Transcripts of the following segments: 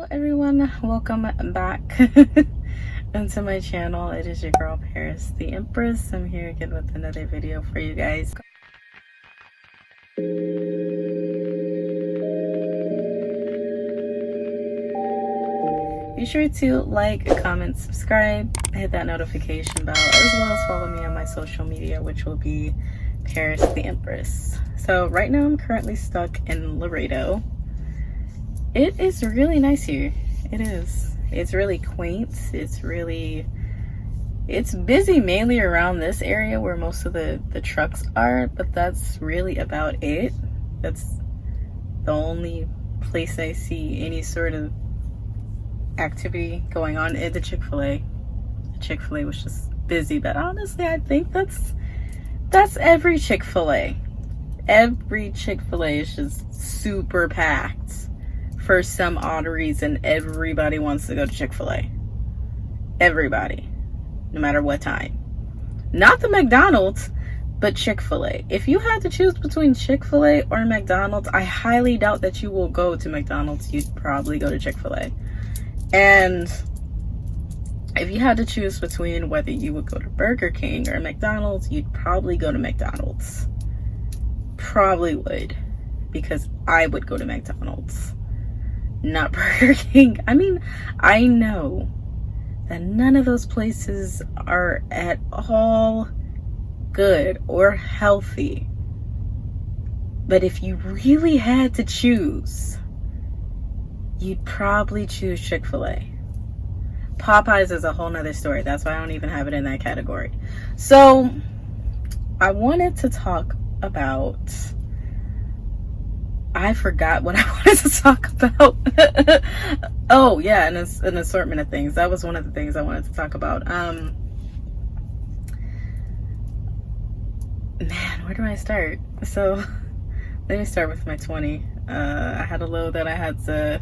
Hello everyone, welcome back into my channel. It is your girl Paris the Empress. I'm here again with another video for you guys. Be sure to like, comment, subscribe, hit that notification bell, as well as follow me on my social media, which will be Paris the Empress. So right now I'm currently stuck in Laredo. It is really nice here. It is. It's really quaint. It's busy mainly around this area where most of the trucks are, but that's really about it. That's the only place I see any sort of activity going on. At the Chick-fil-A. Chick-fil-A was just busy, but honestly I think that's every Chick-fil-A. Every Chick-fil-A is just super packed. For some odd reason, everybody wants to go to Chick-fil-A. Everybody. No matter what time. Not the McDonald's, but Chick-fil-A. If you had to choose between Chick-fil-A or McDonald's, I highly doubt that you will go to McDonald's. You'd probably go to Chick-fil-A. And if you had to choose between whether you would go to Burger King or McDonald's, you'd probably go to McDonald's. Probably would. Because I would go to McDonald's. Not Burger King. I mean, I know that none of those places are at all good or healthy. But if you really had to choose, you'd probably choose Chick-fil-A. Popeyes is a whole nother story. That's why I don't even have it in that category. So, I wanted to talk about... I forgot what I wanted to talk about. Oh yeah, and it's an assortment of things. That was one of the things I wanted to talk about. Man, where do I start? So let me start with my 20. I had a load that I had to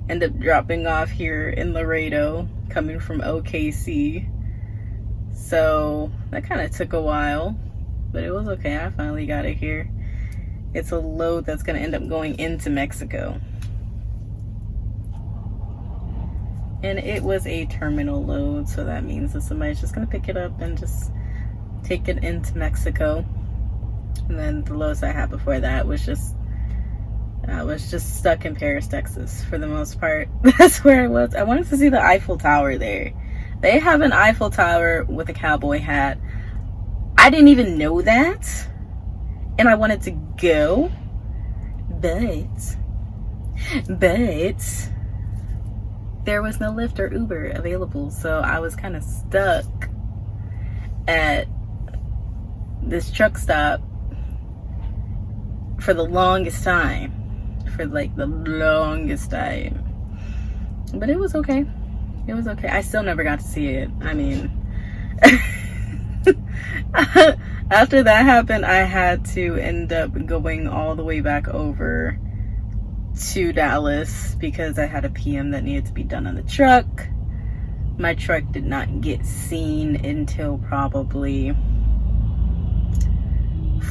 end up dropping off here in Laredo, coming from OKC. So that kind of took a while, but it was okay. I finally got it here. It's a load that's going to end up going into Mexico. And it was a terminal load, so that means that somebody's just going to pick it up and just take it into Mexico. And then the loads I had before that was just, I was just stuck in Paris, Texas for the most part. That's where I was. I wanted to see the Eiffel Tower there. They have an Eiffel Tower with a cowboy hat. I didn't even know that. And I wanted to go, but there was no Lyft or Uber available, so I was kind of stuck at this truck stop for the longest time, but it was okay. It was okay. I still never got to see it. I mean, after that happened, I had to end up going all the way back over to Dallas because I had a PM that needed to be done on the truck. My truck did not get seen until probably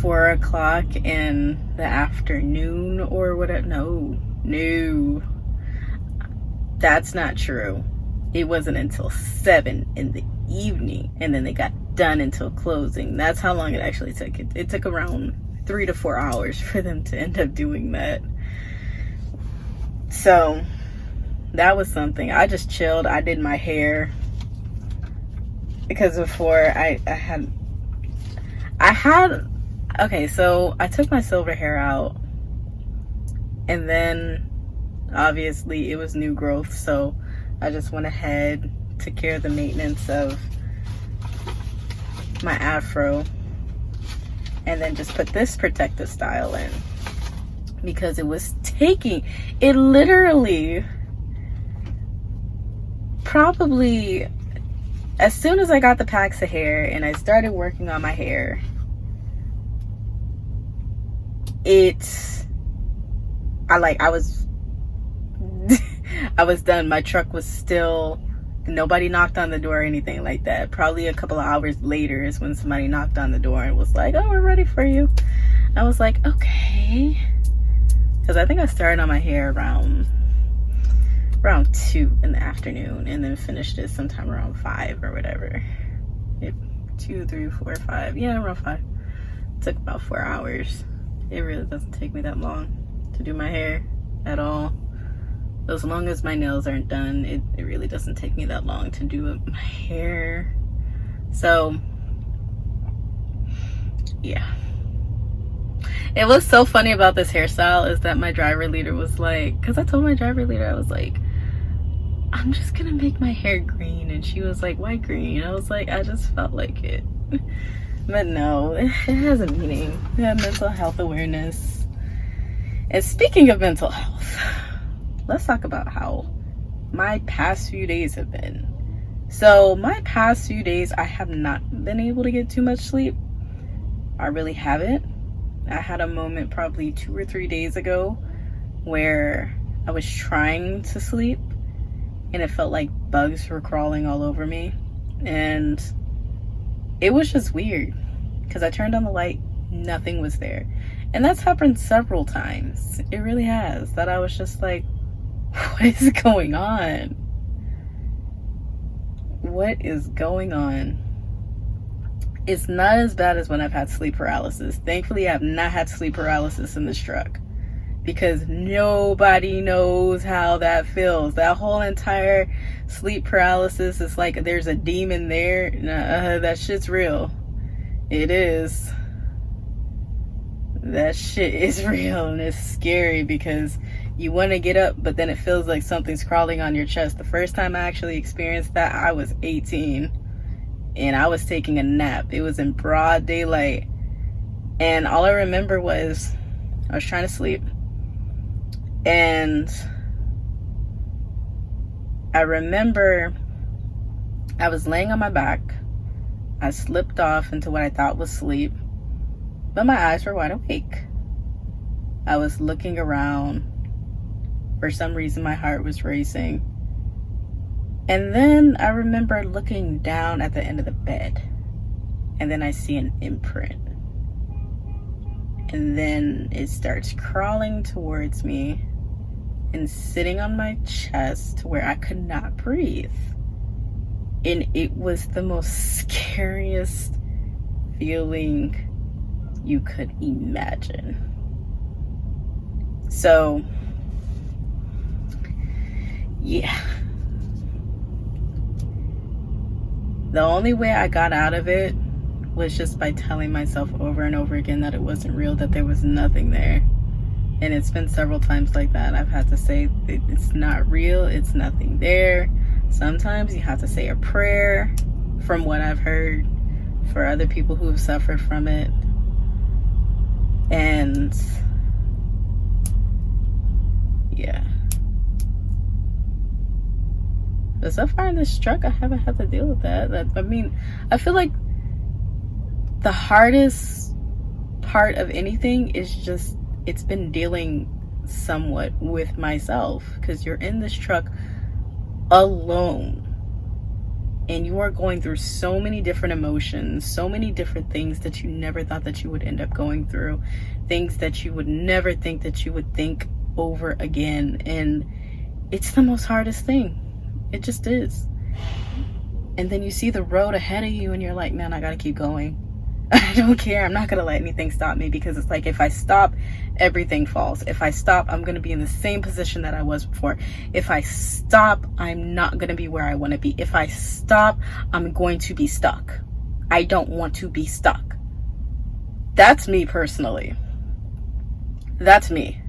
4 o'clock in the afternoon or whatever. No, that's not true. It wasn't until 7 in the evening, and then they got done until closing. That's how long it actually took. It took around 3 to 4 hours for them to end up doing that. So that was something. I just chilled. I did my hair because before I had okay, so I took my silver hair out, and then obviously it was new growth, so I just went ahead, took care of the maintenance of my afro, and then just put this protective style in because it was taking, it literally probably as soon as I got the packs of hair and I started working on my hair, I was done. My truck was still, nobody knocked on the door or anything like that. Probably a couple of hours later is when somebody knocked on the door and was like, oh, we're ready for you. I was like, okay. Because I think I started on my hair around around 2 in the afternoon, and then finished it sometime around 5 or whatever. 2, 3, 4, 5. Yeah, around 5. It took about 4 hours. It really doesn't take me that long to do my hair at all. As long as my nails aren't done, it really doesn't take me that long to do my hair. So, yeah. It was so funny about this hairstyle is that my driver leader was like, because I told my driver leader, I was like, I'm just gonna make my hair green. And she was like, why green? I was like, I just felt like it. But no, it has a meaning. Yeah, mental health awareness. And speaking of mental health, let's talk about how my past few days have been. So my past few days, I have not been able to get too much sleep. I really haven't. I had a moment probably 2 or 3 days ago where I was trying to sleep and it felt like bugs were crawling all over me. And it was just weird because I turned on the light, nothing was there. And that's happened several times. It really has. That I was just like, what is going on? What is going on? It's not as bad as when I've had sleep paralysis. Thankfully, I have not had sleep paralysis in this truck because nobody knows how that feels. That whole entire sleep paralysis is like there's a demon there. Nah, that shit's real. It is. That shit is real and it's scary because you want to get up, but then it feels like something's crawling on your chest. The first time I actually experienced that, I was 18. And I was taking a nap. It was in broad daylight. And all I remember was I was trying to sleep. And I remember I was laying on my back. I slipped off into what I thought was sleep. But my eyes were wide awake. I was looking around. For some reason, my heart was racing. And then I remember looking down at the end of the bed. And then I see an imprint. And then it starts crawling towards me and sitting on my chest to where I could not breathe. And it was the most scariest feeling you could imagine. So, yeah. The only way I got out of it was just by telling myself over and over again that it wasn't real, that there was nothing there. And it's been several times like that. I've had to say it's not real, it's nothing there. Sometimes you have to say a prayer, from what I've heard, for other people who have suffered from it. And yeah. But so far in this truck, I haven't had to deal with that. I mean, I feel like the hardest part of anything is just, it's been dealing somewhat with myself. Because you're in this truck alone. And you are going through so many different emotions, so many different things that you never thought that you would end up going through. Things that you would never think that you would think over again. And it's the most hardest thing. It just is. And then you see the road ahead of you and you're like, man, I gotta keep going. I don't care. I'm not gonna let anything stop me, because it's like if I stop, everything falls. If I stop, I'm gonna be in the same position that I was before. If I stop, I'm not gonna be where I wanna be. If I stop, I'm going to be stuck. I don't want to be stuck. That's me personally. That's me.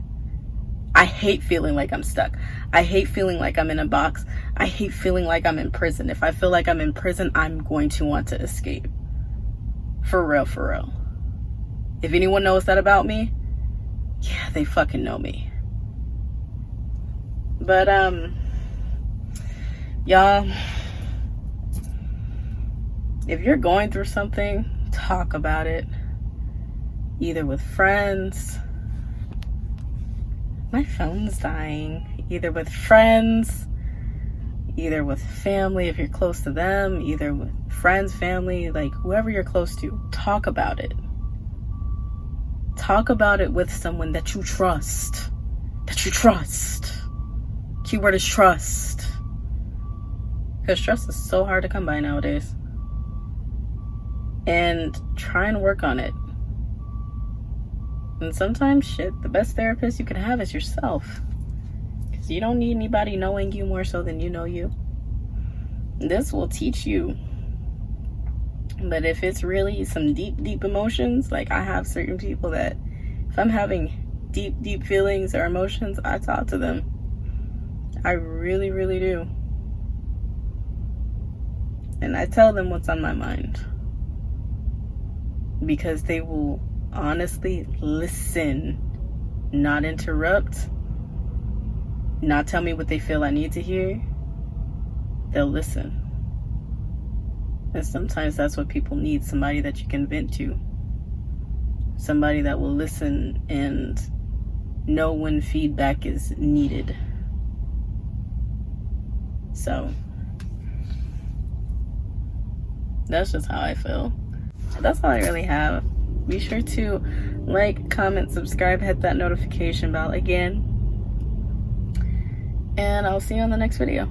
I hate feeling like I'm stuck. I hate feeling like I'm in a box. I hate feeling like I'm in prison. If I feel like I'm in prison, I'm going to want to escape. For real, for real. If anyone knows that about me, yeah, they fucking know me. But, y'all, if you're going through something, talk about it. Either with friends. My phone's dying. Either with friends, either with family if you're close to them, either with friends, family, like whoever you're close to. Talk about it. Talk about it with someone that you trust. That you trust. Keyword is trust. Because trust is so hard to come by nowadays. And try and work on it. And sometimes, shit, the best therapist you can have is yourself. Because you don't need anybody knowing you more so than you know you. This will teach you. But if it's really some deep, deep emotions, like I have certain people that if I'm having deep, deep feelings or emotions, I talk to them. I really, really do. And I tell them what's on my mind. Because they will honestly listen, not interrupt, not tell me what they feel I need to hear. They'll listen. And sometimes that's what people need, somebody that you can vent to. Somebody that will listen and know when feedback is needed. So, that's just how I feel. That's all I really have. Be sure to like, comment, subscribe, hit that notification bell again. And I'll see you on the next video.